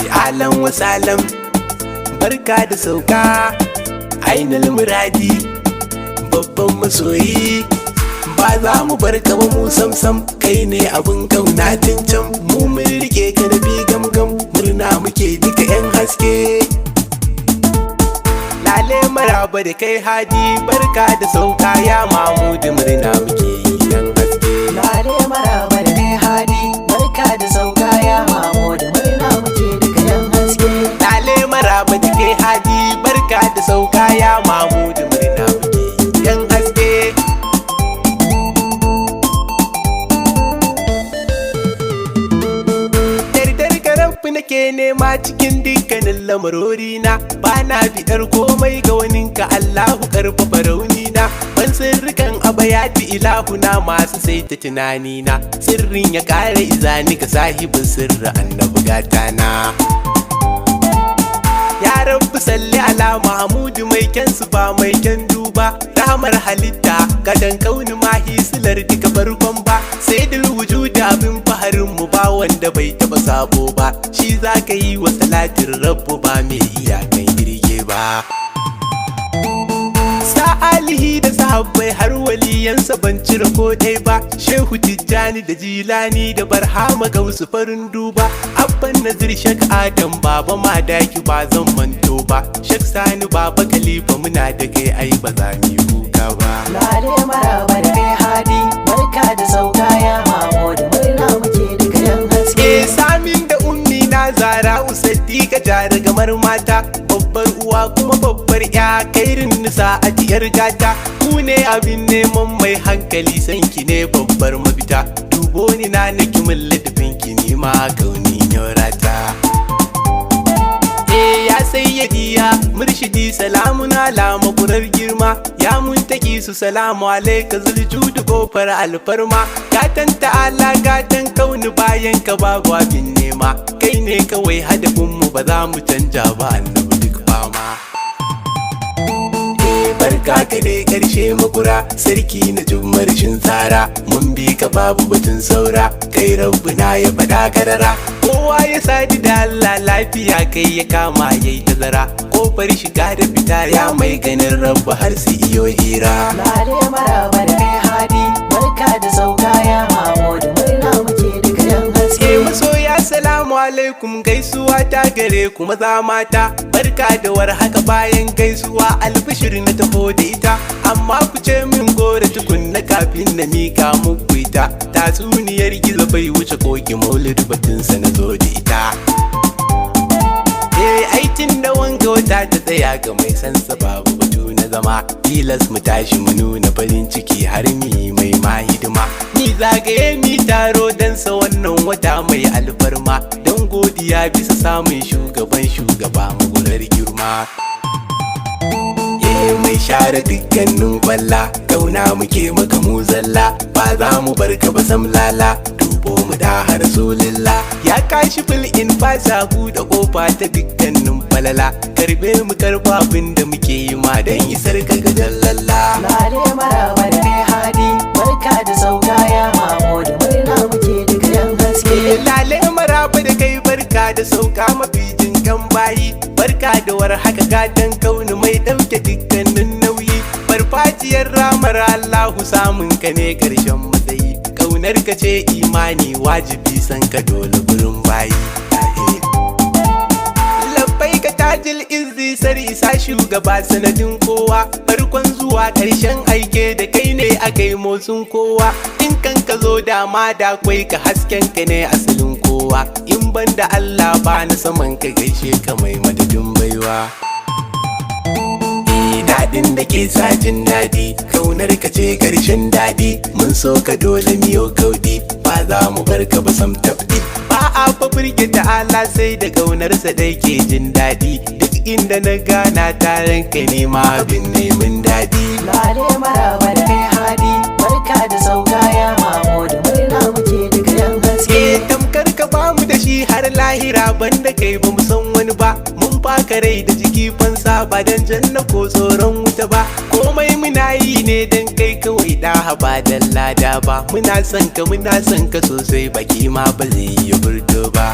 Alan wasalam, barka da sauka ainul muradi, babban masoyi. Ba za mu bar ka ba mu sam kai ne abin kauna tun can. Mu mun rike ka da bi gam murna muke duka yan haske. Lale maraba da kai hadi, barka da sauka ya Mamudu, murna muke yi yan haske. Lale maraba da kai hadi, barka da sauka ya Mamudu, murna muke duka yan haske. Lale maraba da kai hadi, barka da sauka ya Mamudu, murna muke yi yan haske. Nake nema cikin dukkanin lamarorina, ba na bidar komai ga waninka, Allahu karfafa raunina. Ban sirrikan abayati ilahuna masu saita tunanina, sirrin ya kare izani ga sahibin sirri annabi gatana. Ya rabbi salli ala Mahamudu, mai kyansu ba mai kyan duba, ramar halitta gadan kauni mahi silar duka farkon ba. Saidul wujudi abin faharin mu, ba wanda bai taba sabo ba, shi zaka yi wa salatin rabbu, ba mai iyakan girge ba. Alihi da sahabbai har waliyansa ban cire ko ɗai ba, Shehu Tijjani da Jilani da Barhama Gausu farin duba, Abban Nazir Shek Adam Baba Madaki ba zan manto ba, Shek Sani Baba Khalifa muna da kai ai ba za mu yi kuka ba. Lale maraba da kai hadi, barka da sauka ya Mamudu, murna muke duka yan haske. Samin da ummi na Zara Usaddiqa jara gamar mata, babbar uwa kuma babbar ya, kairin nisa a diyar gata. Ku ne abin neman mai hankali, sanki ne babbar mafita, dubo ni na naki min ladabin ki, ni ma kauni nyorata. Ya sayyadiya murshidi, salamun ala makurar girma, ya muntaki su salamu alaika zuljudu kofar alfarma. Gatan ta'ala gatan kauni, bayan ka babu abin nema, kai ne kawai hadafinmu, ba za mu canja ba annabi duk fama. Barka ka dai karshe makura, sarki na jummar shin tsara, mun bi ka babu batun saura, kai rabbuna ya faɗa karara. Kowa ya sadi da Allah lafiya, kai ya kama yayi tazara, kofar shiga da fita ya mai ganin rabbu har su iyo hira. Lale maraba da kai hadi, barka da sauka ya Mamudu, murna muke duka yan haske. Masoya salamu alaikum, gaisuwa ta gare ku maza mata, barka da warhaka bayan gaisuwa albishir na taho da ita, amma ku ce min gore tukunna kafin na mika muku ita. Tatsuniyar gizo bai wuce koki maulid batunsa na zo da ita. Aikin da wanga wata ta tsaya ga mai sansa babu batu na zama, tilas mu tashi mu nuna farin ciki har mi mai ma hidima. Ni zagaye mi taro dan sa wannan wata mai alfarma, don godiya bisa samun shugaban shugaba magurar girma. Mai share dukkanin kwalla, kauna muke maka mu zalla, ba za mu bar ka ba sam lala, dubo mu da har rasulillah. Ya kashi fil in fasa buɗe kofa ta dukkanin falala, karbe mu karba abin da muke yi ma dan isar ka ga jallalla. Lale maraba da kai hadi, barka da sauka ya Mamudu, murna muke duka yan haske. Lale maraba da kai, barka da sauka mafi jinkan bayi, barka da warhaka gatan kauni mai ɗauke dukkanin nauyi. Farfajiyar ramar Allahu samun ka ne ƙarshen matsayi, ƙaunar ka ce imani wajibi, san ka dole gurin bayi. Labbai ka tajil izzi sar isa shugaba sanadin kowa, farkon zuwa ƙarshen aike da kai ne aka yi motsin kowa. In kan ka zo dama da kwai ka, hasken ka ne asalin kowa, in ban da Allah ba na saman ka, gaishe ka mai madadin baiwa. Daɗin da ke sa jin daɗi, kaunar ka ce ƙarshen daɗi, mun so ka dole miyo kauɗi, ba za mu bar ka ba sam tabɗi. Ba a fa burge ta'ala sai da ƙaunarsa da ke jin daɗi, duk inda na gana taron ka nema abin neman daɗi. Lale maraba da kai hadi, barka da sauka ya Mamudu, murna muke duka yan haske. Tamkar ka bamu da shi har lahira, banda kai ba mu san wani ba, mun baka rai da jiki fansa, ba dan janna ko tsoron wuta ba, komai muna yi ne dan kai kawai da ba dan lada ba. Muna son ka sosai, baki ma ba zai yi burto ba.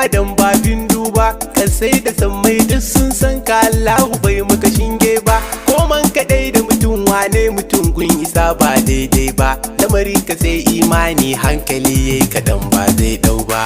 adam babin duba, kasai da sammai duk sun san ka Allahu bai maka shinge ba. Koman kadai da mutum wane mutum kun isa ba daidai ba, lamarin ka sai imani hankali yayi kadan ba zai dau ba.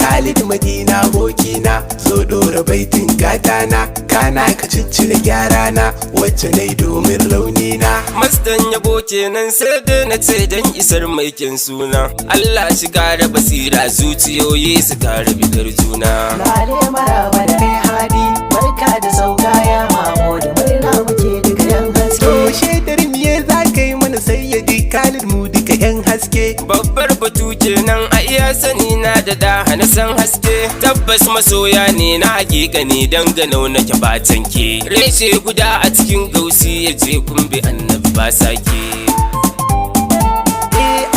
Khalid Madina bokina, so dora baitin gatana, kana ka ciccire gyarana wacce nai domin raunina. Mastan yabo kenan sai dai na ce dan isar mai kyan suna, Allah shi kara basira zuciyoyi su kara bidar juna. Lale maraba da kai hadi, barka da sauka ya mamo da murna muke duka yan haske. To shaidar miye za ka yi mana sayyadi Khalid mu duka yan haske. Babbar batu kenan a iya sani na da hana san haske, tabbas masoya ne na hakika ne danganau nake ba tanke. Reshe guda a cikin gausi ya je kumbi annabi ba sake.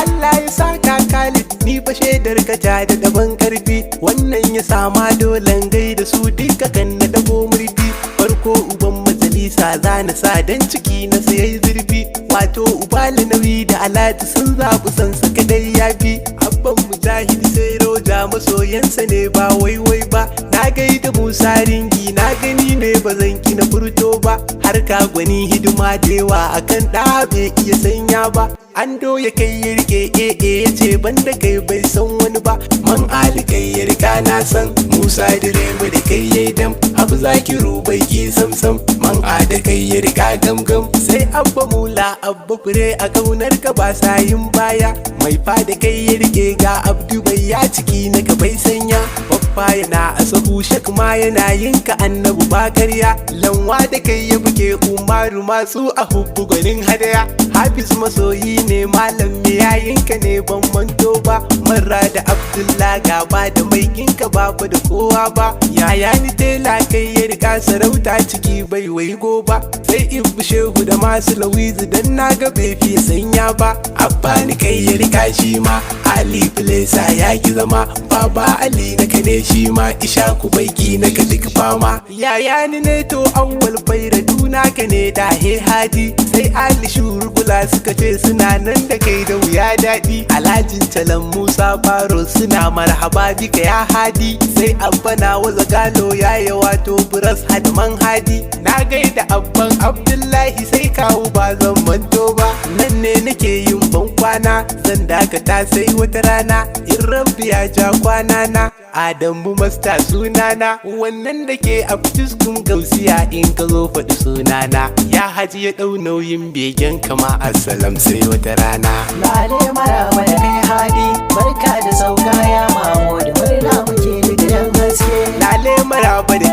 Allah ya saka Khalid, ni fa shaidar ka ta da daban karfi, wannan ya sama dolan gaida su duka kan na dago murfi. Farko uban majalisa za na sa dan ciki na sayai zurfi, wato ubali nauyi da alati sun zaɓi san saka dai yafi. Abban mujahid sai roja masoyansa ne ba waiwai ba, na gaida musa ringi na gani ne ba zan ki na furto ba, har ka gwani hidima da yawa akan ɗa bai iya sanya ba. An doya kai ya rike ya ce banda kai bai san wani ba, man ali kai ya rika na san, musa direba da kai ya dam, abu zakiru bai ki samsam, man ada kai ya rika gamgam. Sai abba mula abba fure a kaunar ka ba sayin baya, mai fada kai ya rike ga abdu bai ya ciki na ka bai sanya. Babba yana a sahu shak ma yana yin ka annabu ba karya, lanwa da kai ya buge umaru masu a hubbu gwanin hadaya. Hafiz masoyi ne malam me yayinka ne ban manto ba, marra da abdullah gaba da mai ginka babu da kowa ba. Yaya ni tela kai ya rika sarauta ciki bai waigo ba, sai ibu shehu da masu lawizu dan naga bai fiye sanya ba. Abba ni kai ya rika shi ma, ali filesa ya ki zama, baba ali na ka ne shi ma, ishaku baiki na ka duk fama. Yaya ni ne to awwal faira duna ka ne da he hadi, sai ali shurgula suka ce suna nan da kai da wuya daɗi. Alhajin talan musa faro suna marhaba bika ya hadi, sai abba na waza galo ya yi wato buras hadman hadi. Na gaida abban abdullahi sai kawo ba zan manto ba, nan ne nake yin ban kwana zan dakata sai wata rana in rabbi ya ja kwana na. Adamu masta sunana, wannan da ke a fitiskun gausiya in ka zo faɗi sunana. Ya haji ya ɗau nauyin begen kama assalam sai wata rana. Lale maraba da kai hadi, barka da sauka ya mamo da murna muke duka yan haske. Lale maraba da